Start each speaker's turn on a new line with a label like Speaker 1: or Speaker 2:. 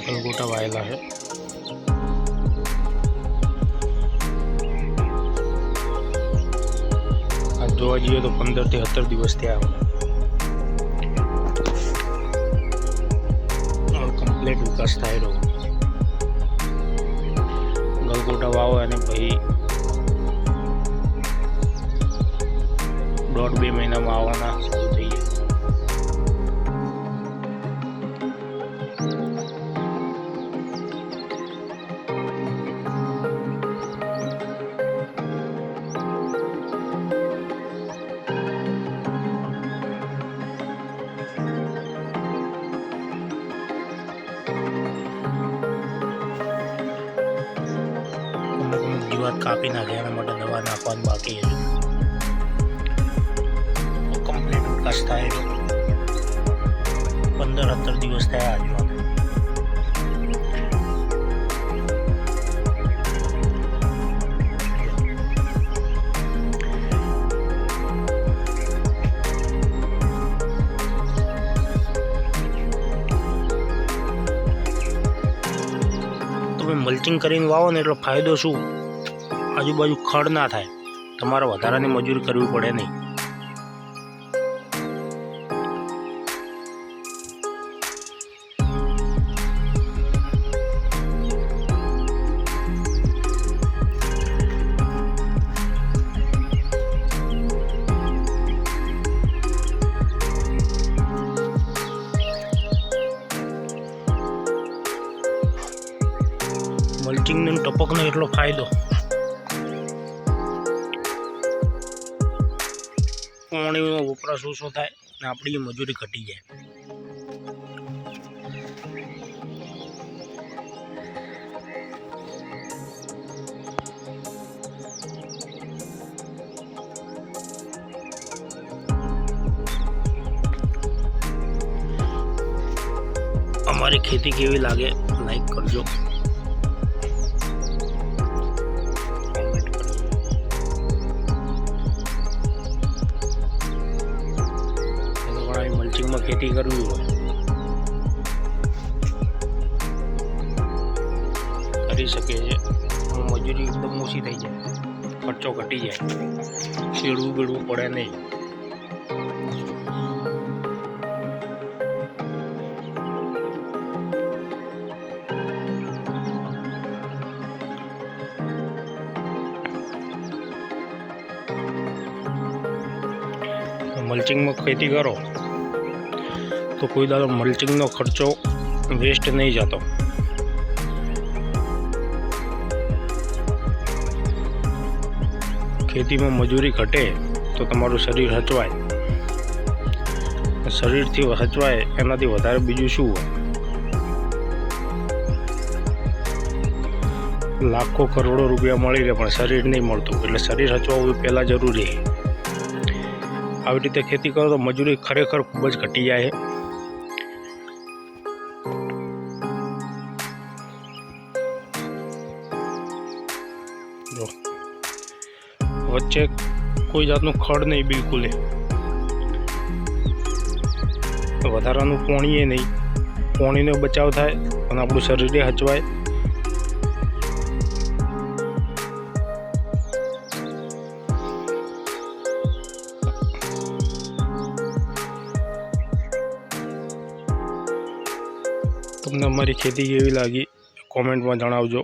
Speaker 1: ગલગોટા વાયેલા છે। આ જોવા જઈએ તો 15 થી 17 દિવસ થયા। કમ્પ્લીટ વિકાસ થાય રહ્યો। ગલગોટા વાવો અને પછી 1.5-2 મહિનામાં આવવાના શરૂ થઈ જાય। જીવાત કાપી નાખે એના માટે દવા નાખવાનું બાકી છે। કમ્પ્લીટ વિકાસ થાય 15-17 દિવસ થયા આ જીવાત। તમે મલ્ચિંગ કરીને વાવો ને એટલો ફાયદો શું, આજુબાજુ ખડ ના થાય, તમારે વધારાની મજૂરી કરવી પડે નહીં। મલ્ચિંગ ને ટપકનો એટલો ફાયદો, પાણીનો વપરાશ ઓછો થાય ને આપણી મજૂરી ઘટી જાય। અમારી ખેતી કેવી લાગે લાઈક કરજો। મલ્ચિંગમાં ખેતી કરવી હોય કરી શકે છે, મજૂરી એકદમ ઓછી થઈ જાય, ખર્ચો ઘટી જાય, શેડવું બેડવું પડે નહીં। મલ્ચિંગમાં ખેતી કરો તો કોઈ દાડો મલ્ચિંગનો ખર્ચો વેસ્ટ નહીં જતો। ખેતીમાં મજૂરી ઘટે તો તમારું શરીર હચવાય, શરીરથી હચવાય એનાથી વધારે બીજું શું હોય। લાખો કરોડો રૂપિયા મળી રહે પણ શરીર નહીં મળતું, એટલે શરીર હચવાવું પહેલાં જરૂરી છે। આવી રીતે ખેતી કરો તો મજૂરી ખરેખર ખૂબ જ ઘટી જાય છે। જો વચ્ચે કોઈ જાતનું ખડ નહીં, બિલકુલ વધારાનું પાણી નહીં, પાણીનો બચાવ થાય અને આપણું શરીરે હચવાય। તમને અમારી ખેતી કેવી લાગી કોમેન્ટમાં જણાવજો।